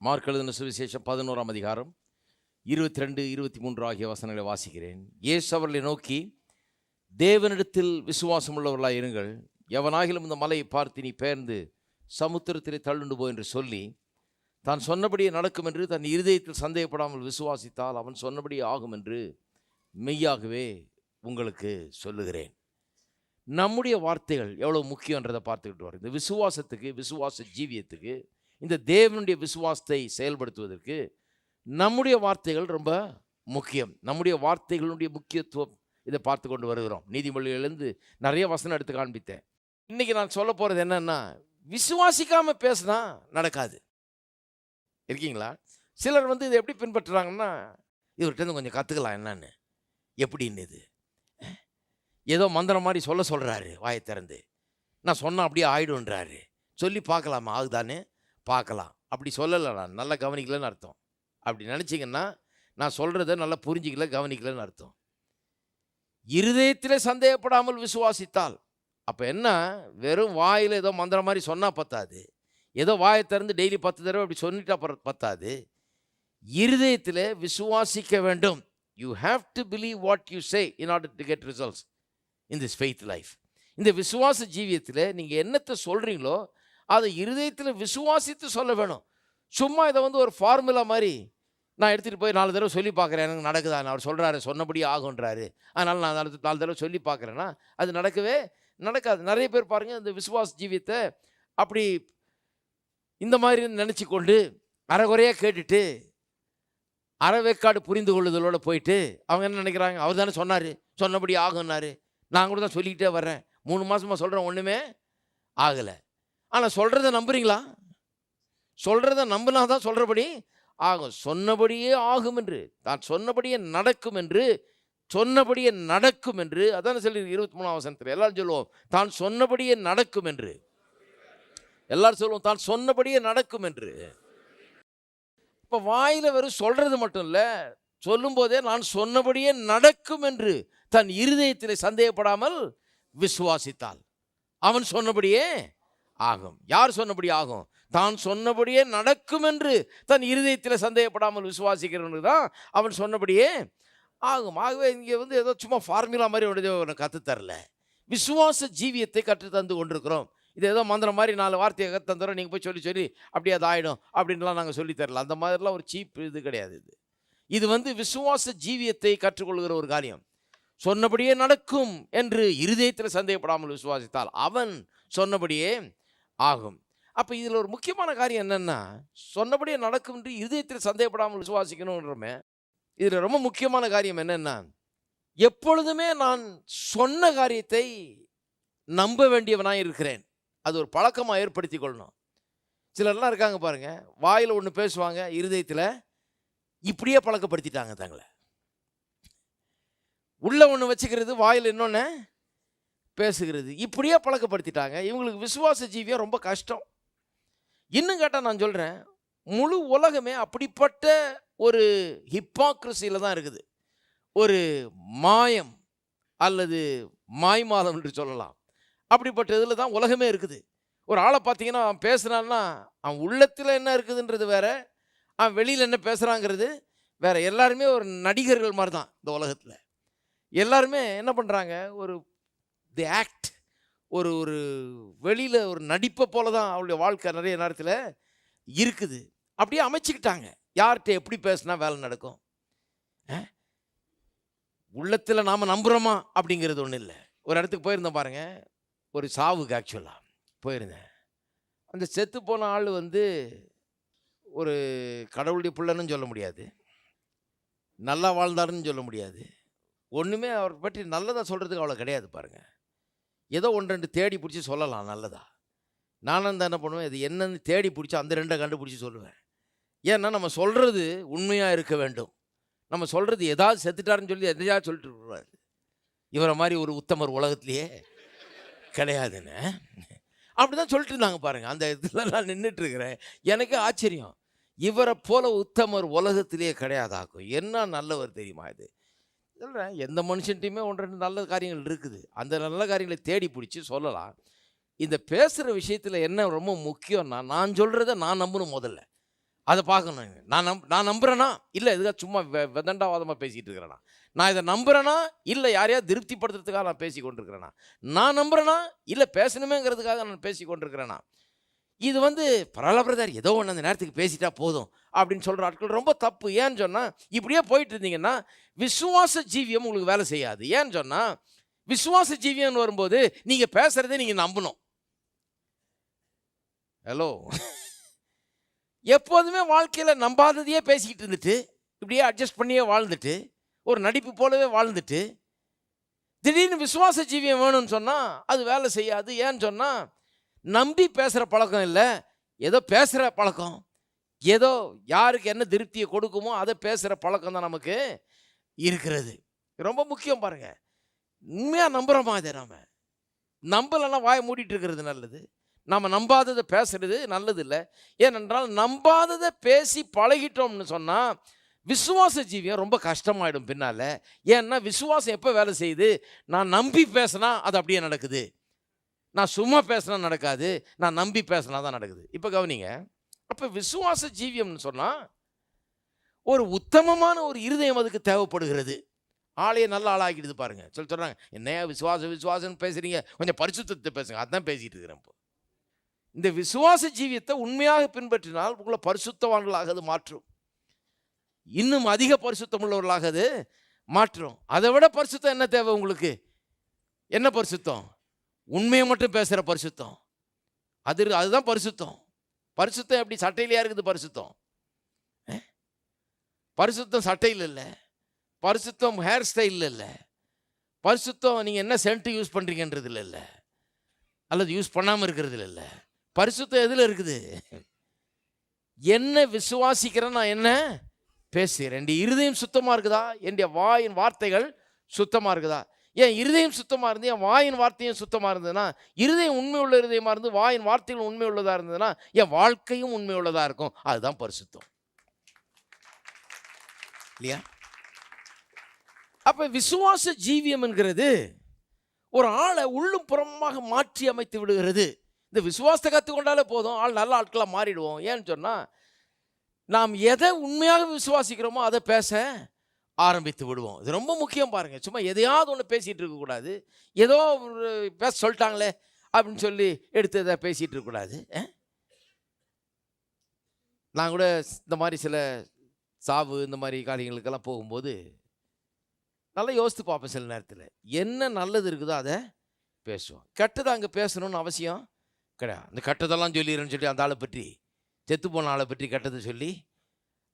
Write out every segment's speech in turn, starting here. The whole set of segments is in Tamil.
மார்க் எழுதின சுவிசேஷம் 11ஆம் அதிகாரம் 22, 23 ஆகிய வசனங்களை வாசிக்கிறேன். இயேசு அவர்களை நோக்கி, தேவனிடத்தில் விசுவாசம் உள்ளவர்களாய் இருங்கள். எவனாகிலும் இந்த மலையை பார்த்து நீ பெயர்ந்து சமுத்திரத்திலே தள்ளுண்டு போ என்று சொல்லி தான் சொன்னபடியே நடக்கும் என்று தன் இருதயத்தில் சந்தேகப்படாமல் விசுவாசித்தால் அவன் சொன்னபடியே ஆகும் என்று மெய்யாகவே உங்களுக்கு சொல்லுகிறேன். நம்முடைய வார்த்தைகள் எவ்வளோ முக்கியன்றதை பார்த்துக்கிட்டு வரோம். இந்த விசுவாசத்துக்கு, விசுவாச ஜீவியத்துக்கு, இந்த தேவனுடைய விசுவாசத்தை செயல்படுத்துவதற்கு நம்முடைய வார்த்தைகள் ரொம்ப முக்கியம். நம்முடைய வார்த்தைகளுடைய முக்கியத்துவம் இதை பார்த்து கொண்டு வருகிறோம். நீதிமொழிகளிலிருந்து நிறைய வசனம் எடுத்து காண்பித்தேன். இன்றைக்கி நான் சொல்ல போகிறது என்னன்னா, விசுவாசிக்காமல் பேசினா நடக்காது. இருக்கீங்களா? சிலர் இதை எப்படி பின்பற்றுறாங்கன்னா, இவர்கிட்ட கொஞ்சம் கற்றுக்கலாம் என்னன்னு, எப்படின்னு. இது ஏதோ மந்திரம் மாதிரி சொல்கிறாரு வாயை திறந்து. நான் சொன்னால் அப்படியே ஆயிடுன்றாரு. சொல்லி பார்க்கலாமா? ஆகுதானே பார்க்கலாம். அப்படி சொல்லலை, நான் நல்லா கவனிக்கலன்னு அர்த்தம். அப்படி நினச்சிங்கன்னா நான் சொல்கிறத நல்லா புரிஞ்சிக்கல, கவனிக்கலன்னு அர்த்தம். இருதயத்திலே சந்தேகப்படாமல் விசுவாசித்தால், அப்போ என்ன, வெறும் வாயில் ஏதோ மந்திரம் மாதிரி சொன்னால் பத்தாது. ஏதோ வாயை திறந்து டெய்லி 10 தடவை அப்படி சொல்லிட்டா பத்தாது. இருதயத்தில் விசுவாசிக்க வேண்டும். You have to believe what you say in order to get results in this faith life. இந்த விசுவாச ஜீவியத்தில் நீங்கள் என்னத்தை சொல்கிறீங்களோ அதை இருதயத்தில் விசுவாசித்து சொல்ல வேணும். சும்மா இதை ஒரு ஃபார்முலா மாதிரி நான் எடுத்துகிட்டு போய் 4 தடவை சொல்லி பார்க்குறேன், எனக்கு நடக்குதா, அவர் சொல்கிறாரு சொன்னபடியே ஆகுன்றாரு, அதனால் நான் 4 தடவை சொல்லி பார்க்குறேன்னா அது நடக்கவே நடக்காது. நிறைய பேர் பாருங்கள், இந்த விசுவாச ஜீவியத்தை அப்படி இந்த மாதிரி நினச்சி கொண்டு அரைகுறையாக கேட்டுட்டு அறவேக்காடு புரிந்து கொள்ளுதலோடு போயிட்டு அவங்க என்ன நினைக்கிறாங்க, அவர் தானே சொன்னார், சொன்னபடி ஆகுன்னாரு, நான் கூட தான் சொல்லிக்கிட்டே வர்றேன், 3 மாதமாக சொல்கிறேன், ஒன்றுமே ஆகலை. ஆனால் சொல்கிறத நம்புறீங்களா? சொல்கிறத நம்பினா தான் சொல்கிறபடி ஆகும். சொன்னபடியே ஆகும் என்று, தான் சொன்னபடியே நடக்கும் என்று, சொன்னபடியே நடக்கும் என்று. அதான் சொல்லி 23ஆம் வசனத்தில் எல்லாரும் சொல்லுவோம், தான் சொன்னபடியே நடக்கும் என்று. எல்லாரும் சொல்லுவோம், தான் சொன்னபடியே நடக்கும் என்று. இப்போ வாயில் வெறும் சொல்கிறது மட்டும் இல்லை, சொல்லும்போதே நான் சொன்னபடியே நடக்கும் என்று தன் இருதயத்தில் சந்தேகப்படாமல் விசுவாசித்தால் அவன் சொன்னபடியே ஆகும். யார் சொன்னபடி ஆகும்? தான் சொன்னபடியே நடக்கும் என்று தன் இருதயத்தில் சந்தேகப்படாமல் விசுவாசிக்கிறவனுக்கு தான் அவன் சொன்னபடியே ஆகும். ஆகவே இங்கே ஏதோ சும்மா ஃபார்முலா மாதிரி ஒன்று கற்றுத்தரல, விசுவாச ஜீவியத்தை கற்று தந்து கொண்டிருக்கிறோம். இது ஏதோ மந்திரம் மாதிரி 4 வார்த்தையை கற்று தந்துடுறோம், நீங்கள் போய் சொல்லி அப்படியே அது ஆகிடும் அப்படின்லாம் நாங்கள் சொல்லித்தரல. அந்த மாதிரிலாம் ஒரு சீப் இது கிடையாது. இது விசுவாச ஜீவியத்தை கற்றுக்கொள்கிற ஒரு காரியம். சொன்னபடியே நடக்கும் என்று இருதயத்தில் சந்தேகப்படாமல் விசுவாசித்தால் அவன் சொன்னபடியே ஆகும். அப்போ இதில் ஒரு முக்கியமான காரியம் என்னென்னா, சொன்னபடியே நடக்கும் என்று இருதயத்தில் சந்தேகப்படாமல் விசுவாசிக்கணுன்றமே. இதில் ரொம்ப முக்கியமான காரியம் என்னென்னா, எப்பொழுதுமே நான் சொன்ன காரியத்தை நம்ப வேண்டியவனாக இருக்கிறேன். அது ஒரு பழக்கமாக ஏற்படுத்தி கொள்ளணும். சிலர்லாம் இருக்காங்க பாருங்கள், வாயில் ஒன்று பேசுவாங்க, இருதயத்தில் இப்படியே பழக்கப்படுத்திட்டாங்க தங்களை. உள்ள ஒன்று வச்சுக்கிறது, வாயில் இன்னொன்று பேசுகிறது, இப்படியே பழக்கப்படுத்திட்டாங்க. இவங்களுக்கு விசுவாச ஜீவியம் ரொம்ப கஷ்டம். இன்னும் கேட்டால் நான் சொல்கிறேன், முழு உலகமே அப்படிப்பட்ட ஒரு ஹிப்பாக்ரஸியில் தான் இருக்குது. ஒரு மாயம் அல்லது மாய்மாலம் என்று சொல்லலாம். அப்படிப்பட்ட இதில் தான் உலகமே இருக்குது. ஒரு ஆளை பார்த்தீங்கன்னா, அவன் பேசுகிறான்னா அவன் உள்ளத்தில் என்ன இருக்குதுன்றது வேற, அவன் வெளியில் என்ன பேசுகிறாங்கிறது வேற. எல்லாருமே ஒரு நடிகர்கள் மாதிரி தான் இந்த உலகத்தில். எல்லாருமே என்ன பண்ணுறாங்க, தி ஆக்ட், ஒரு வெளியில் ஒரு நடிப்பை போல தான் அவளுடைய வாழ்க்கை நிறைய நேரத்தில் இருக்குது. அப்படியே அமைச்சிக்கிட்டாங்க. யார்கிட்ட எப்படி பேசினா வேலை நடக்கும், உள்ளத்தில் நாம் நம்புகிறோமா அப்படிங்கிறது ஒன்றும் இல்லை. ஒரு இடத்துக்கு போயிருந்தேன் பாருங்கள், ஒரு சாவுக்கு ஆக்சுவலாக போயிருந்தேன். அந்த செத்து போன ஆள் ஒரு கடவுளுடைய பிள்ளைன்னு சொல்ல முடியாது, நல்லா வாழ்ந்தாருன்னு சொல்ல முடியாது, ஒன்றுமே அவரை பற்றி நல்லதாக சொல்கிறதுக்கு அவ்வளோ கிடையாது பாருங்கள். ஏதோ 1-2 தேடி பிடிச்சி சொல்லலாம் நல்லதா. நானும் தான் என்ன பண்ணுவேன், இது என்னன்னு தேடி பிடிச்சி அந்த 2 கண்டுபிடிச்சி சொல்லுவேன். ஏன்னா நம்ம சொல்கிறது உண்மையாக இருக்க வேண்டும். நம்ம சொல்கிறது ஏதாவது செத்துட்டாருன்னு சொல்லி எதையாவது சொல்லிட்டு இருக்கிறாரு. இவரை மாதிரி ஒரு உத்தமர் உலகத்திலேயே கிடையாதுன்னு அப்படி தான் சொல்லிட்டு இருந்தாங்க பாருங்கள். அந்த இதில் நான் நின்றுட்டுருக்கிறேன், எனக்கு ஆச்சரியம். இவரை போல உத்தமர் உலகத்திலேயே கிடையாதாக்கும். என்ன நல்லவர் தெரியுமா இது? சொல்கிறேன், எந்த மனுஷன்ட்டையுமே 1-2 நல்ல காரியங்கள் இருக்குது. அந்த நல்ல காரியங்களை தேடி பிடிச்சி சொல்லலாம். இந்த பேசுகிற விஷயத்தில் என்ன ரொம்ப முக்கியம்னா, நான் சொல்கிறத நான் நம்பணும் முதல்ல. அதை பார்க்கணும். நான் நம்புறேனா இல்லை எதுக்காக சும்மா விதண்டாவாதமாக பேசிகிட்டு இருக்கிறேனா, நான் இதை நம்புறேனா இல்லை யாரையாவது திருப்திப்படுத்துறதுக்காக நான் பேசி கொண்டிருக்கிறேனா, நான் நம்புறேனா இல்லை பேசணுமேங்கிறதுக்காக நான் பேசி கொண்டிருக்கிறேனா. இது பரவாயில்ல பிரதர், ஏதோ ஒன்று அந்த நேரத்துக்கு பேசிட்டா போதும் அப்படின்னு சொல்கிற ஆட்கள் ரொம்ப தப்பு. ஏன்னு சொன்னால் இப்படியே போயிட்டு இருந்தீங்கன்னா விசுவாச ஜீவியம் உங்களுக்கு வேலை செய்யாது. ஏன்னு சொன்னால் விசுவாச ஜீவியம்னு வரும்போது நீங்கள் பேசுகிறதே நீங்கள் நம்பணும். ஹலோ, எப்போதுமே வாழ்க்கையில் நம்பாததையே பேசிக்கிட்டு இருந்துட்டு இப்படியே அட்ஜஸ்ட் பண்ணியே வாழ்ந்துட்டு ஒரு நடிப்பு போலவே வாழ்ந்துட்டு திடீர்னு விசுவாச ஜீவியம் வேணும்னு சொன்னால் அது வேலை செய்யாது. ஏன்னு சொன்னால் நம்பி பேசுகிற பழக்கம் இல்லை, ஏதோ பேசுகிற பழக்கம், ஏதோ யாருக்கு என்ன திருப்தியை கொடுக்குமோ அதை பேசுகிற பழக்கம் தான் நமக்கு இருக்கிறது. ரொம்ப முக்கியம் பாருங்க. உண்மையாக நம்புகிறோமா? இதை நாம் நம்பலைன்னா வாயை மூடிட்டு இருக்கிறது நல்லது. நம்ம நம்பாததை பேசுறது நல்லது இல்லை. ஏனென்றால் நம்பாததை பேசி பழகிட்டோம்னு சொன்னால் விசுவாச ஜீவியம் ரொம்ப கஷ்டமாயிடும் பின்னால். ஏன்னா விசுவாசம் எப்போ வேலை செய்யுது? நான் நம்பி பேசினா அது அப்படியே நடக்குது, நான் சும்மா பேசினா நடக்காது, நான் நம்பி பேசினா தான் நடக்குது. இப்போ கவனிங்க, அப்போ விசுவாச ஜீவியம்னு சொன்னால் ஒரு உத்தமமான ஒரு இருதயம் அதுக்கு தேவைப்படுகிறது. ஆளையே நல்ல ஆளாக்கிடுது பாருங்க. சொல்கிறாங்க, என்னையா விசுவாசம்னு பேசுகிறீங்க, கொஞ்சம் பரிசுத்தத்தை பேசுங்க. அதுதான் பேசிகிட்டு இருக்கிறேன். இப்போ இந்த விசுவாச ஜீவியத்தை உண்மையாக பின்பற்றினால் உங்களை பரிசுத்தவான்களாக அது மாற்றும், இன்னும் அதிக பரிசுத்தம் உள்ளவர்களாக அது மாற்றும். அதை விட பரிசுத்தம் என்ன தேவை உங்களுக்கு? என்ன பரிசுத்தம்? உண்மையை மட்டும் பேசுகிற பரிசுத்தம். அதுதான் பரிசுத்தம். பரிசுத்தம் எப்படி சட்டையிலையா இருக்குது? பரிசுத்தம் பரிசுத்தம் சட்டையில் இல்லை, பரிசுத்தம் ஹேர் ஸ்டைலில் இல்லை, பரிசுத்தம் நீங்கள் என்ன சென்ட் யூஸ் பண்ணுறீங்கன்றதுல இல்லை, அல்லது யூஸ் பண்ணாமல் இருக்கிறதுல இல்லை. பரிசுத்தம் எதில் இருக்குது? என்ன விசுவாசிக்கிறேன், நான் என்ன பேசுகிறேன், என் இருதயம் சுத்தமாக இருக்குதா, என் வாயின் வார்த்தைகள் சுத்தமாக இருக்குதா? என் இருதயம் சுத்தமாக இருந்து என் வாயின் வார்த்தையும் சுத்தமாக இருந்ததுன்னா, இருதயம் உண்மை உள்ள இருதயமாக இருந்து வாயின் வார்த்தைகள் உண்மை உள்ளதாக இருந்ததுன்னா என் வாழ்க்கையும் உண்மை உள்ளதாக இருக்கும். அதுதான் பரிசுத்தம் இல்லையா? அப்போ விசுவாச ஜீவியம் என்கிறது ஒரு ஆளை உள்ளும் புறமாக மாற்றி அமைத்து விடுகிறது. இந்த விசுவாசத்தை கற்றுக்கொண்டாலே போதும், ஆள் நல்ல ஆட்களாக மாறிடுவோம். ஏன்னு சொன்னால் நாம் எதை உண்மையாக விசுவாசிக்கிறோமோ அதை பேச ஆரம்பித்து விடுவோம். இது ரொம்ப முக்கியம் பாருங்கள். சும்மா எதையாவது ஒன்று பேசிகிட்டு இருக்கக்கூடாது. ஏதோ ஒரு பேச சொல்லிட்டாங்களே அப்படின்னு சொல்லி எடுத்து எதை பேசிகிட்டு இருக்கக்கூடாது. நான் கூட இந்த மாதிரி சில சாவு இந்த மாதிரி காரியங்களுக்கெல்லாம் போகும்போது நல்லா யோசித்து பார்ப்பேன். சில நேரத்தில் என்ன நல்லது இருக்குதோ அதை பேசுவோம். கெட்டதை அங்கே பேசணும்னு அவசியம் கிடையாது. அந்த கெட்டதெல்லாம் சொல்லிடுறேன்னு சொல்லி அந்த ஆளை பற்றி, செத்து போன ஆளை பற்றி கெட்டதை சொல்லி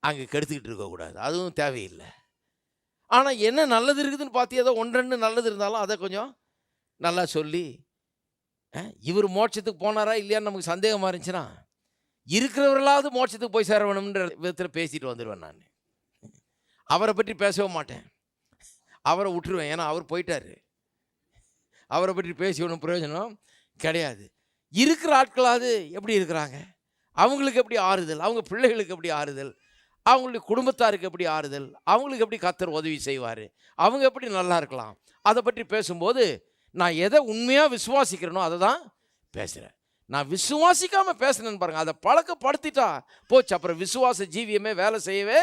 அங்கே கெடுத்துக்கிட்டு இருக்கக்கூடாது, அதுவும் தேவையில்லை. ஆனால் என்ன நல்லது இருக்குதுன்னு பார்த்து ஏதோ ஒன்று ரெண்டு நல்லது இருந்தாலும் அதை கொஞ்சம் நல்லா சொல்லி, இவர் மோட்சத்துக்கு போனாரா இல்லையான்னு நமக்கு சந்தேகமாக இருந்துச்சுன்னா இருக்கிறவர்களாவது மோட்சத்துக்கு போய் சேர வேணும்ன்ற விதத்தில் பேசிட்டு வந்துடுவேன். நான் அவரை பற்றி பேசவே மாட்டேன், அவரை விட்டுருவேன். ஏன்னா அவர் போயிட்டார், அவரை பற்றி பேசி ஒன்றும் பிரயோஜனம் கிடையாது. இருக்கிற ஆட்களாவது எப்படி இருக்கிறாங்க, அவங்களுக்கு எப்படி ஆறுதல், அவங்க பிள்ளைகளுக்கு எப்படி ஆறுதல், அவங்களுடைய குடும்பத்தாருக்கு எப்படி ஆறுதல், அவங்களுக்கு எப்படி கர்த்தர் உதவி செய்வார், அவங்க எப்படி நல்லா இருக்கலாம், அதை பற்றி பேசும்போது நான் எதை உண்மையாக விசுவாசிக்கிறேனோ அதை தான் பேசுகிறேன். நான் விசுவாசிக்காமல் பேசுனேன்னு பாருங்கள், அதை பழக்கப்படுத்திட்டா போச்சு. அப்புறம் விசுவாச ஜீவியமே வேலை செய்யவே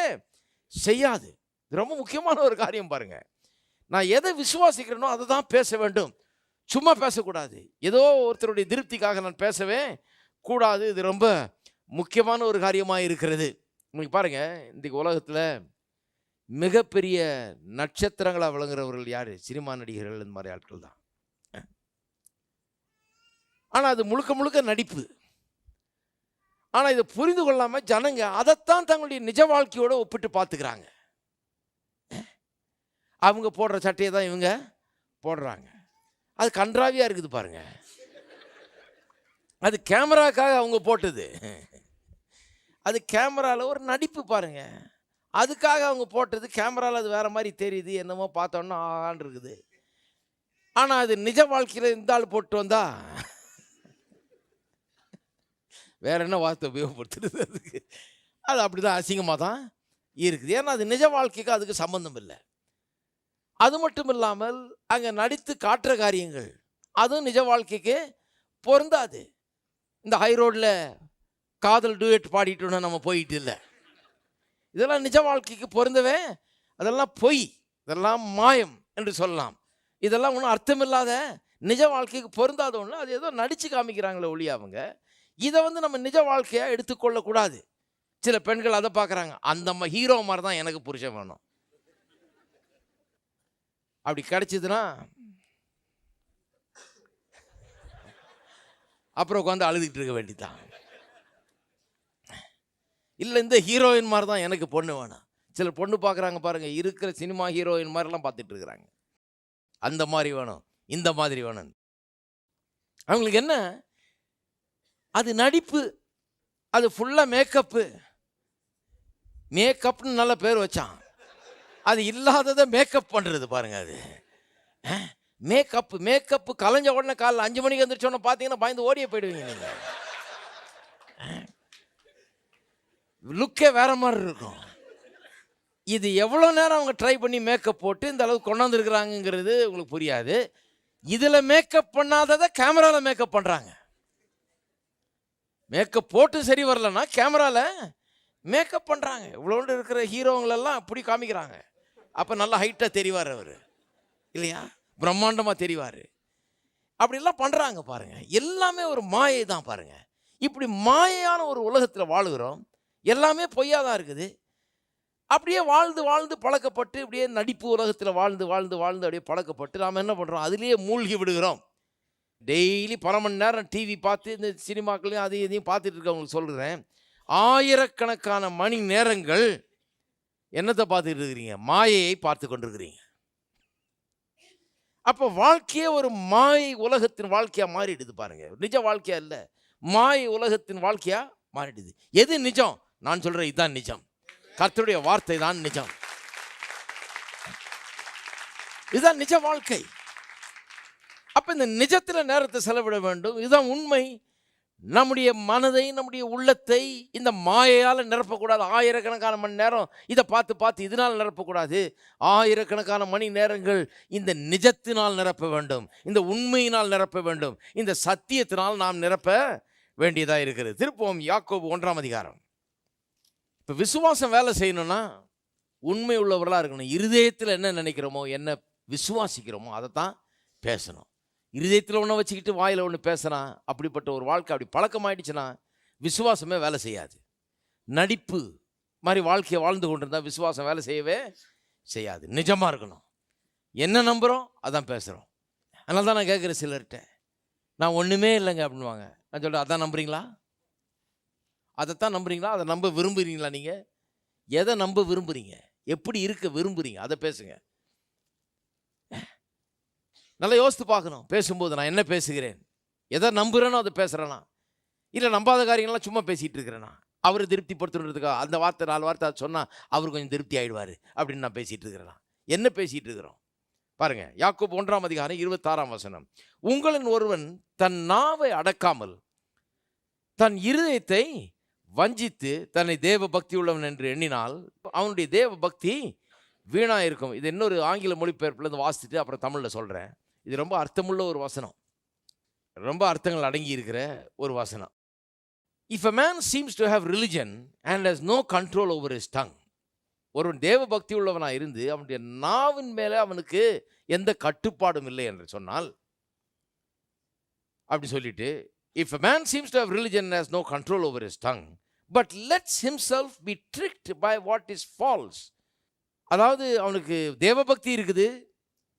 செய்யாது. இது ரொம்ப முக்கியமான ஒரு காரியம் பாருங்கள். நான் எதை விசுவாசிக்கிறேனோ அதை தான் பேச வேண்டும், சும்மா பேசக்கூடாது. ஏதோ ஒருத்தருடைய திருப்திக்காக நான் பேசவே கூடாது. இது ரொம்ப முக்கியமான ஒரு காரியமாக இருக்கிறது. உங்களுக்கு பாருங்கள், இன்றைக்கு உலகத்தில் மிகப்பெரிய நட்சத்திரங்களாக விளங்குறவர்கள் யார்? சினிமா நடிகர்கள், இந்த மாதிரி ஆட்கள் தான். ஆனால் அது முழுக்க முழுக்க நடிப்பு. ஆனால் இதை புரிந்து கொள்ளாமல் ஜனங்க அதைத்தான் தங்களுடைய நிஜ வாழ்க்கையோடு ஒப்பிட்டு பார்த்துக்கிறாங்க. அவங்க போடுற சட்டையை தான் இவங்க போடுறாங்க. அது கன்றாவியாக இருக்குது பாருங்க. அது கேமராக்காக அவங்க போட்டது, அது கேமராவில் ஒரு நடிப்பு பாருங்க, அதுக்காக அவங்க போட்டது. கேமராவில் அது வேறு மாதிரி தெரியுது, என்னமோ பார்த்தோன்னா ஆகான் இருக்குது. ஆனால் அது நிஜ வாழ்க்கையில் இந்த ஆள் போட்டு வந்தா வேற என்ன வார்த்தை உபயோகப்படுத்துறது, அதுக்கு அது அப்படி தான் அசிங்கமாக தான் இருக்குது. ஏன்னா அது நிஜ வாழ்க்கைக்கு அதுக்கு சம்பந்தம் இல்லை. அது மட்டும் இல்லாமல் அங்கே நடித்து காட்டுற காரியங்கள் அதுவும் நிஜ வாழ்க்கைக்கு பொருந்தாது. இந்த ஹைரோடில் காதல் டூயட் பாடிட்டோன்னு நம்ம போயிட்டு இல்லை. இதெல்லாம் நிஜ வாழ்க்கைக்கு பொருந்தவே, அதெல்லாம் பொய், இதெல்லாம் மாயம் என்று சொல்லலாம். இதெல்லாம் ஒன்றும் அர்த்தமில்லாத, நிஜ வாழ்க்கைக்கு பொருந்தாத ஒன்று. அது ஏதோ நடித்து காமிக்கிறாங்களே ஒழிய அவங்க இதை நம்ம நிஜ வாழ்க்கையாக எடுத்துக்கொள்ளக்கூடாது. சில பெண்கள் அதை பார்க்குறாங்க, அந்த ஹீரோ மாதிரி தான் எனக்கு புருஷன் வேணும். அப்படி கிடைச்சதுன்னா அப்புறம் உட்காந்து அழுதுகிட்டு இருக்க வேண்டியதான். இல்லை, இந்த ஹீரோயின் மாதிரி தான் எனக்கு பொண்ணு வேணும். சில பொண்ணு பார்க்குறாங்க பாருங்கள், இருக்கிற சினிமா ஹீரோயின் மாதிரிலாம் பார்த்துட்டு இருக்கிறாங்க. அந்த மாதிரி வேணும், இந்த மாதிரி வேணும். அவங்களுக்கு என்ன, அது நடிப்பு, அது ஃபுல்லாக மேக்கப்பு. மேக்கப்னு நல்ல பேர் வச்சான், அது இல்லாததை மேக்கப் பண்ணுறது பாருங்க. அது மேக்கப்பு கலைஞ்ச உடனே காலைல 5 மணிக்கு வந்துருச்சோன்னு பார்த்தீங்கன்னா பயந்து ஓடியே போயிடுவீங்க. நீங்கள் லுக்கே வேற மாதிரி இருக்கும். இது எவ்வளோ நேரம் அவங்க ட்ரை பண்ணி மேக்கப் போட்டு இந்த அளவுக்கு கொண்டாந்துருக்குறாங்கிறது உங்களுக்கு புரியாது. இதில் மேக்கப் பண்ணாததை கேமராவில் மேக்கப் பண்ணுறாங்க. மேக்கப் போட்டு சரி வரலன்னா கேமராவில் மேக்கப் பண்ணுறாங்க. இவ்வளோண்டு இருக்கிற ஹீரோங்களெல்லாம் அப்படி காமிக்கிறாங்க. அப்போ நல்லா ஹைட்டாக தெரிவார் அவர், இல்லையா? பிரம்மாண்டமாக தெரிவார். அப்படிலாம் பண்ணுறாங்க பாருங்கள். எல்லாமே ஒரு மாயை தான் பாருங்கள். இப்படி மாயையான ஒரு உலகத்தில் வாழுகிறோம். எல்லாமே பொய்யா தான் இருக்குது. அப்படியே வாழ்ந்து வாழ்ந்து பழக்கப்பட்டு, இப்படியே நடிப்பு உலகத்தில் வாழ்ந்து வாழ்ந்து வாழ்ந்து அப்படியே பழக்கப்பட்டு நாம் என்ன பண்ணுறோம், அதுலேயே மூழ்கி விடுகிறோம். டெய்லி பல மணி நேரம் டிவி பார்த்து, இந்த சினிமாக்களையும் அதையும் இதையும் பார்த்துட்டு இருக்கவங்களுக்கு சொல்கிறேன், ஆயிரக்கணக்கான மணி நேரங்கள் என்னத்தை பார்த்துட்டு இருக்கிறீங்க? மாயையை பார்த்து கொண்டிருக்கிறீங்க. அப்போ வாழ்க்கையே ஒரு மாயை உலகத்தின் வாழ்க்கையாக மாறிடுது பாருங்க. நிஜ வாழ்க்கையா இல்லை, மாயை உலகத்தின் வாழ்க்கையா மாறிடுது. எது நிஜம்? நான் சொல்கிறேன், இதுதான் நிஜம். கர்த்தருடைய வார்த்தை தான் நிஜம். இதுதான் நிஜ வாழ்க்கை. அப்போ இந்த நிஜத்தில் நேரத்தை செலவிட வேண்டும். இதுதான் உண்மை. நம்முடைய மனதை, நம்முடைய உள்ளத்தை இந்த மாயையால் நிரப்பக்கூடாது. ஆயிரக்கணக்கான மணி நேரம் இதை பார்த்து பார்த்து இதனால் நிரப்பக்கூடாது. ஆயிரக்கணக்கான மணி நேரங்கள் இந்த நிஜத்தினால் நிரப்ப வேண்டும், இந்த உண்மையினால் நிரப்ப வேண்டும், இந்த சத்தியத்தினால் நாம் நிரப்ப வேண்டியதாக இருக்கிறது. திருப்பவும் யாக்கோபு 1ஆம் அதிகாரம். இப்போ விசுவாசம் வேலை செய்யணும்னா உண்மை உள்ளவர்களாக இருக்கணும். இருதயத்தில் என்ன நினைக்கிறோமோ, என்ன விசுவாசிக்கிறோமோ அதை தான் பேசணும். இருதயத்தில் ஒன்று வச்சுக்கிட்டு வாயில் ஒன்று பேசுனா, அப்படிப்பட்ட ஒரு வாழ்க்கை அப்படி பழக்கமாயிடுச்சுன்னா விசுவாசமே வேலை செய்யாது. நடிப்பு மாதிரி வாழ்க்கையை வாழ்ந்து கொண்டிருந்தால் விசுவாசம் வேலை செய்யவே செய்யாது. நிஜமாக இருக்கணும். என்ன நம்புகிறோம் அதான் பேசுகிறோம். அதனால தான் நான் கேட்குறேன் சிலர்கிட்ட, நான் ஒன்றுமே இல்லைங்க அப்படின்வாங்க. நான் சொல்கிறேன், அதான் நம்புறீங்களா? அதைத்தான் நம்புறீங்களா? அதை நம்ப விரும்புகிறீங்களா? நீங்கள் எதை நம்ப விரும்புகிறீங்க? எப்படி இருக்க விரும்புகிறீங்க? அதை பேசுங்க. நல்லா யோசித்து பார்க்கணும். பேசும்போது நான் என்ன பேசுகிறேன், எதை நம்புகிறேனோ அதை பேசுகிறேன்னா, இல்லை நம்பாத காரியங்கள்லாம் சும்மா பேசிகிட்டு இருக்கிறேன்னா, அவரை திருப்திப்படுத்துறதுக்காக அந்த வார்த்தை 4 வார்த்தை அதை சொன்னால் அவர் கொஞ்சம் திருப்தி ஆகிடுவார் அப்படின்னு நான் பேசிகிட்டு இருக்கிறேன்னா, என்ன பேசிகிட்டு இருக்கிறோம் பாருங்கள். யாக்கோபு 1ஆம் அதிகாரம் 26ஆம் வசனம். உங்களின் ஒருவன் தன் நாவை அடக்காமல் தன் இருதயத்தை வஞ்சித்து தன்னை தேவ பக்தி உள்ளவன் என்று எண்ணினால் அவனுடைய தேவ பக்தி வீணாக இருக்கும். இது இன்னொரு ஆங்கில மொழிபெயர்ப்புலேருந்து வாசித்துட்டு அப்புறம் தமிழில் சொல்கிறேன். இது ரொம்ப அர்த்தமுள்ள ஒரு வசனம், ரொம்ப அர்த்தங்கள் அடங்கி இருக்கிற ஒரு வசனம். If a man seems to have religion and has no control over his tongue, ஒருவன் தேவ பக்தி உள்ளவனாக இருந்து அவனுடைய நாவின் மேலே அவனுக்கு எந்த கட்டுப்பாடும் இல்லை என்று சொன்னால், அப்படி சொல்லிட்டு, if a man seems to have religion and has no control over his tongue but lets himself be tricked by what is false, அதாவது அவனுக்கு தேவ பக்தி இருக்குது,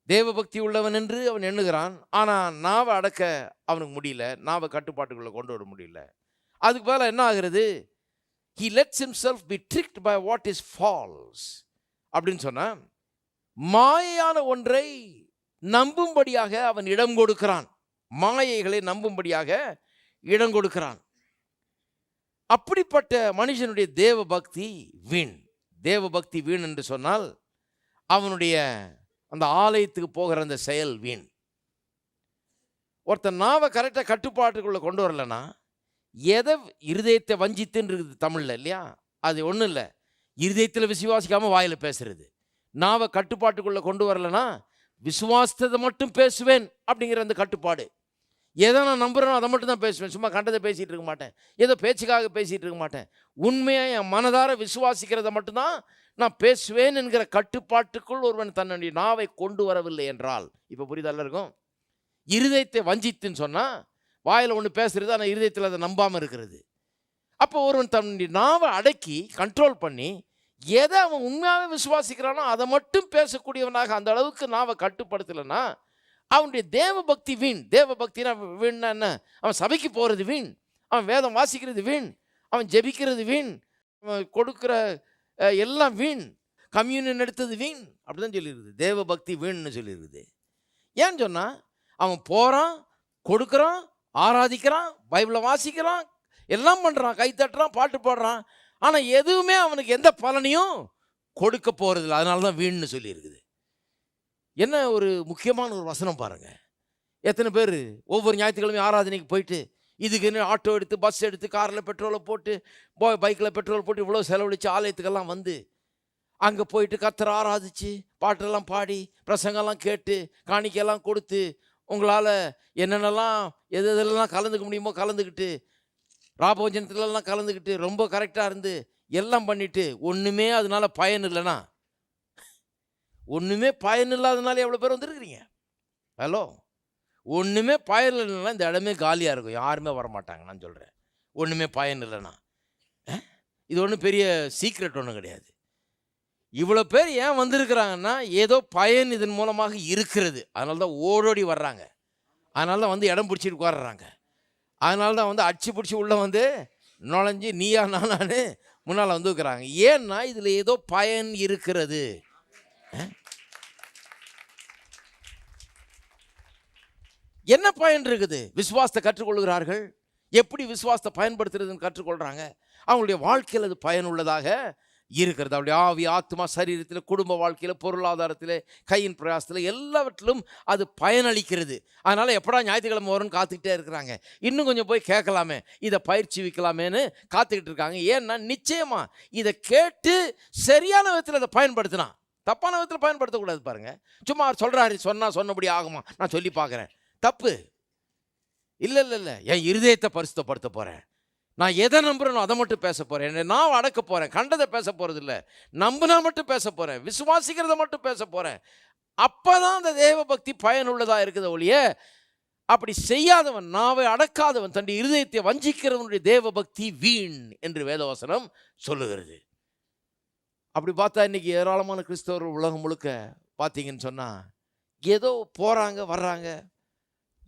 தேவ பக்தி உள்ளவன் என்று அவன் எண்ணுகிறான், ஆனால் நாவை அடக்க அவனுக்கு முடியல, நாவை கட்டுப்பாட்டுக்குள்ளே கொண்டு வர முடியல. அதுக்கு பதிலாக என்ன ஆகிறது? he lets himself be tricked by what is false அப்படின்னு சொன்னால், மாயையான ஒன்றை நம்பும்படியாக அவன் இடம் கொடுக்கிறான். மாயைகளை நம்பும்படியாக இடம் கொடுக்கிறான். அப்படிப்பட்ட மனுஷனுடைய தேவ பக்தி வீண். தேவ பக்தி வீண் என்று சொன்னால் அவனுடைய அந்த ஆலயத்துக்கு போகிற அந்த செயல் வீண். ஒருத்தன் நாவை கரெக்டாக கட்டுப்பாட்டுக்குள்ளே கொண்டு வரலன்னா, எதை இருதயத்தை வஞ்சித்துன்னு இருக்குது தமிழில், இல்லையா? அது ஒன்றும் இல்லை, இருதயத்தில் விசுவாசிக்காமல் வாயில் பேசுறது. நாவை கட்டுப்பாட்டுக்குள்ளே கொண்டு வரலன்னா, விசுவாசத்தை மட்டும் பேசுவேன் அப்படிங்கிற அந்த கட்டுப்பாடு, எதை நான் நம்புகிறேனோ அதை மட்டும் தான் பேசுவேன். சும்மா கண்டதை பேசிகிட்டு இருக்க மாட்டேன். ஏதோ பேச்சுக்காக பேசிகிட்டு இருக்க மாட்டேன். உண்மையாக என் மனதார விசுவாசிக்கிறத மட்டும்தான் நான் பேசுவேன் என்கிற கட்டுப்பாட்டுக்குள் ஒருவன் தன்னுடைய நாவை கொண்டு வரவில்லை என்றால், இப்போ புரிதல்ல இருக்கும். இருதயத்தை வஞ்சித்துன்னு சொன்னால் வாயில் ஒன்று பேசுகிறது, ஆனால் இருதயத்தில் அதை நம்பாமல் இருக்கிறது. அப்போ ஒருவன் தன்னுடைய நாவை அடக்கி கண்ட்ரோல் பண்ணி எதை அவன் உண்மையாகவே விசுவாசிக்கிறானோ அதை மட்டும் பேசக்கூடியவனாக அந்த அளவுக்கு நாவை கட்டுப்படுத்தலைன்னா அவனுடைய தேவ பக்தி வீண். தேவ பக்தினா வீண்னா என்ன? அவன் சபைக்கு போகிறது வீண், அவன் வேதம் வாசிக்கிறது வீண், அவன் ஜெபிக்கிறது வீண், அவன் கொடுக்குற எல்லாம் வீண், கம்யூனியன் எடுத்தது வீண். அப்படி தான் சொல்லியிருக்குது. தேவ பக்தி வீண்னு சொல்லியிருக்குது. ஏன்னு சொன்னால் அவன் போகிறான், கொடுக்குறான், ஆராதிக்கிறான், பைபிளை வாசிக்கிறான், எல்லாம் பண்ணுறான், கை தட்டுறான், பாட்டு பாடுறான், ஆனால் எதுவுமே அவனுக்கு எந்த பலனையும் கொடுக்க போகிறதில்ல. அதனால தான் வீண்னு சொல்லியிருக்குது. என்ன ஒரு முக்கியமான ஒரு வசனம் பாருங்கள். எத்தனை பேர் ஒவ்வொரு ஞாயிற்றுக்கிழமையும் ஆராதனைக்கு போயிட்டு இதுக்குன்னு ஆட்டோ எடுத்து, பஸ் எடுத்து, காரில் பெட்ரோலை போட்டு, பைக்கில் பெட்ரோல் போட்டு இவ்வளோ செலவழித்து ஆலயத்துக்கெல்லாம் வந்து அங்கே போயிட்டு கர்த்தரை ஆராதிச்சு பாட்டெல்லாம் பாடி பிரசங்கெல்லாம் கேட்டு காணிக்கையெல்லாம் கொடுத்து உங்களால் என்னென்னலாம் எதெல்லாம் கலந்துக்க முடியுமோ கலந்துக்கிட்டு ராபோஜனத்துலலாம் கலந்துக்கிட்டு ரொம்ப கரெக்டாக இருந்து எல்லாம் பண்ணிவிட்டு ஒன்றுமே அதனால பயன் இல்லைன்னா, ஒன்றுமே பயன் இல்லாதனால எவ்வளோ பேர் வந்துருக்குறீங்க? ஹலோ, ஒன்றுமே பயன் இல்லைன்னா இந்த இடமே காலியாக இருக்கும், யாருமே வரமாட்டாங்க. நான் சொல்கிறேன், ஒன்றுமே பயன் இல்லைன்னா. இது ஒன்றும் பெரிய சீக்ரெட் ஒன்றும் கிடையாது. இவ்வளோ பேர் ஏன் வந்திருக்கிறாங்கன்னா ஏதோ பயன் இதன் மூலமாக இருக்கிறது. அதனால தான் ஓடோடி வர்றாங்க, அதனால தான் வந்து இடம் பிடிச்சிட்டு உட்கார்றாங்க, அதனால தான் வந்து அடிச்சு பிடிச்சி உள்ளே வந்து நுழைஞ்சி நீயா நானான்னு முன்னால் வந்துருக்கிறாங்க. ஏன்னா இதில் ஏதோ பயன் இருக்கிறது. என்ன பயன் இருக்குது? விசுவாசத்தை கற்றுக்கொள்கிறார்கள். எப்படி விசுவாசத்தை பயன்படுத்துறதுன்னு கற்றுக்கொள்கிறாங்க. அவங்களுடைய வாழ்க்கையில் அது பயனுள்ளதாக இருக்கிறது. அவருடைய ஆவி, ஆத்மா, சரீரத்தில், குடும்ப வாழ்க்கையில், பொருளாதாரத்தில், கையின் பிரயாசத்தில் எல்லாவற்றிலும் அது பயனளிக்கிறது. அதனால் எப்படா ஞாயிற்றுக்கிழமை வரும்னு காத்துக்கிட்டே இருக்கிறாங்க. இன்னும் கொஞ்சம் போய் கேட்கலாமே, இதை பயிற்சி வைக்கலாமேன்னு காத்துக்கிட்டு இருக்காங்க. ஏன்னா நிச்சயமாக இதை கேட்டு சரியான விதத்தில் அதை பயன்படுத்தினா, தப்பான விதத்தில் பயன்படுத்தக்கூடாது. பாருங்கள், சும்மா சொல்கிறாரு, சொன்னபடி ஆகுமா, நான் சொல்லி பார்க்குறேன், தப்பு. இல்லை இல்லை இல்லை, என் இருதயத்தை பரிசுத்தப்படுத்த போகிறேன், நான் எதை நம்புறேனோ அதை மட்டும் பேச போகிறேன், நான் அடக்க போகிறேன், கண்டதை பேச போகிறது இல்லை, நம்பினா மட்டும் பேச போகிறேன், விசுவாசிக்கிறத மட்டும் பேச போகிறேன். அப்போ தான் அந்த தேவ பக்தி பயனுள்ளதாக இருக்குது ஒழிய, அப்படி செய்யாதவன், நாவை அடக்காதவன், தன்னுடைய இருதயத்தை வஞ்சிக்கிறவனுடைய தேவ பக்தி வீண் என்று வேதவசனம் சொல்லுகிறது. அப்படி பார்த்தா இன்றைக்கி ஏராளமான கிறிஸ்தவர்கள் உலகம் முழுக்க பார்த்தீங்கன்னு சொன்னால் ஏதோ போகிறாங்க வர்றாங்க,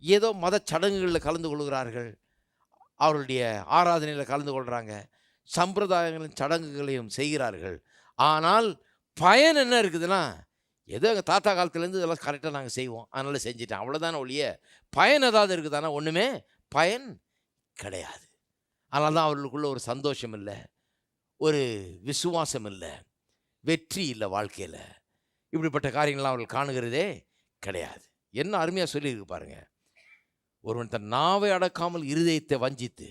ஏதோ மத சடங்குகளில் கலந்து கொள்கிறார்கள், அவருடைய ஆராதனையில் கலந்து கொள்கிறாங்க, சம்பிரதாயங்களின் சடங்குகளையும் செய்கிறார்கள். ஆனால் பயன் என்ன இருக்குதுன்னா, ஏதோ எங்கள் தாத்தா காலத்துலேருந்து இதெல்லாம் கரெக்டாக நாங்கள் செய்வோம், அதனால் செஞ்சிட்டேன், அவ்வளோதானே ஒழிய பயன் ஏதாவது இருக்குதானா? ஒன்றுமே பயன் கிடையாது. அதனால தான் அவர்களுக்குள்ள ஒரு சந்தோஷம் இல்லை, ஒரு விசுவாசம் இல்லை, வெற்றி இல்லை வாழ்க்கையில். இப்படிப்பட்ட காரியங்கள்லாம் அவர்கள் காணுகிறதே கிடையாது. என்ன அருமையாக சொல்லியிருக்கு பாருங்கள். ஒருவன் தன் நாவை அடக்காமல் இருதயத்தை வஞ்சித்து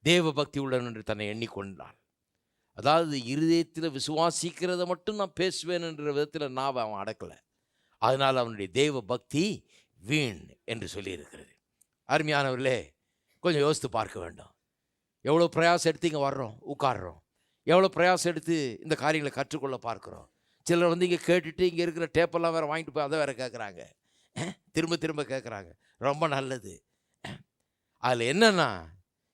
தேவ பக்தி உள்ளவன் என்று தன்னை எண்ணிக்கொண்டான். அதாவது இருதயத்தில் விசுவாசிக்கிறத மட்டும் நான் பேசுவேன் என்ற விதத்தில் நாவை அவன் அடக்கலை, அதனால் அவனுடைய தேவ பக்தி வீண் என்று சொல்லியிருக்கிறது. அருமையானவர்களே, கொஞ்சம் யோசித்து பார்க்க வேண்டும். எவ்வளோ பிரயாசம் எடுத்து இங்கே வர்றோம், உட்காடுறோம், எவ்வளோ பிரயாசம் எடுத்து இந்த காரியங்களை கற்றுக்கொள்ள பார்க்குறோம். சிலர் வந்து இங்கே கேட்டுட்டு இங்கே இருக்கிற டேப்பெல்லாம் வேறு வாங்கிட்டு போய் அதை வேறு கேட்குறாங்க, திரும்ப திரும்ப கேட்குறாங்க. ரொம்ப நல்லது. அதில் என்னன்னா,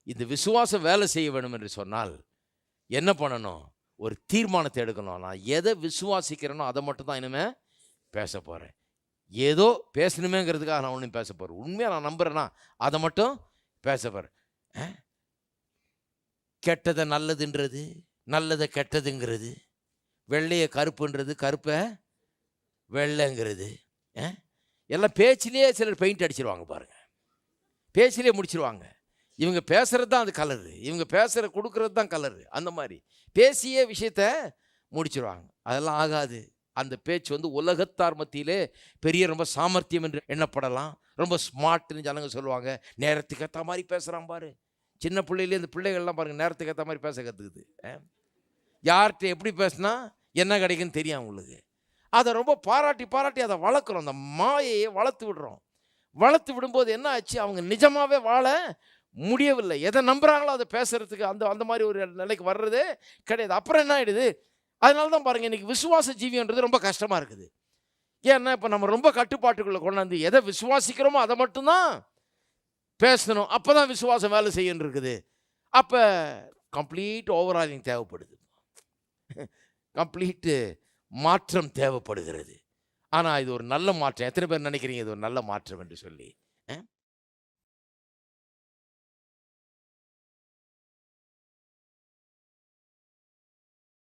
இந்த விசுவாசம் வேலை செய்ய வேணும் என்று சொன்னால் என்ன பண்ணணும்? ஒரு தீர்மானத்தை எடுக்கணும். நான் எதை விசுவாசிக்கிறேனோ அதை மட்டும் தான் இனிமேல் பேச போகிறேன். ஏதோ பேசணுமேங்கிறதுக்காக நான் ஒன்றும் பேச போகிறேன். உண்மையாக நான் நம்புகிறேன்னா அதை மட்டும் பேச போகிறேன். கெட்டதை நல்லதுன்றது, நல்லதை கெட்டதுங்கிறது, வெள்ளையை கருப்புன்றது, கருப்பை வெள்ளைங்கிறது, எல்லாம் பேச்சிலே சிலர் பெயிண்ட் அடிச்சிருவாங்க பாருங்கள், பேச்சிலே முடிச்சிருவாங்க. இவங்க பேசுகிறது தான் அது கலரு, இவங்க பேசுகிற கொடுக்கறது தான் கலரு, அந்த மாதிரி பேசிய விஷயத்தை முடிச்சிருவாங்க. அதெல்லாம் ஆகாது. அந்த பேச்சு வந்து உலகத்தார் மத்தியிலே பெரிய ரொம்ப சாமர்த்தியம் என்று எண்ணப்படலாம், ரொம்ப ஸ்மார்ட்னு ஜனங்க சொல்லுவாங்க. நேரத்துக்கு ஏற்ற மாதிரி பேசுகிறான் பாரு. சின்ன பிள்ளையிலே இந்த பிள்ளைகள்லாம் பாருங்கள், நேரத்துக்கு ஏற்ற மாதிரி பேச கற்றுக்குது. யார்கிட்ட எப்படி பேசுனா என்ன கிடைக்குன்னு தெரியும் அவங்களுக்கு. அதை ரொம்ப பாராட்டி பாராட்டி அதை வளர்க்குறோம், அந்த மாயையை வளர்த்து விடுறோம். வளர்த்து விடும்போது என்ன ஆச்சு, அவங்க நிஜமாவே வாழ முடியவில்லை. எதை நம்புறாங்களோ அதை பேசுறதுக்கு அந்த அந்த மாதிரி ஒரு நிலைக்கு வர்றதே கிடையாது. அப்புறம் என்ன ஆயிடுது, அதனால தான் பாருங்க இன்னைக்கு விசுவாச ஜீவியன்றது ரொம்ப கஷ்டமா இருக்குது. ஏன்னா இப்போ நம்ம ரொம்ப கட்டுப்பாட்டுக்குள்ள கொண்டாந்து எதை விசுவாசிக்கிறோமோ அதை மட்டும்தான் பேசணும், அப்பதான் விசுவாசம் வேலை செய்யணும் இருக்குது. அப்ப கம்ப்ளீட் ஓவராலிங் தேவைப்படுது, கம்ப்ளீட் மாற்றம் தேவைப்படுகிறது. ஆனா இது ஒரு நல்ல மாற்றம். எத்தனை பேர் நினைக்கிறீங்க இது ஒரு நல்ல மாற்றம் என்று சொல்லி?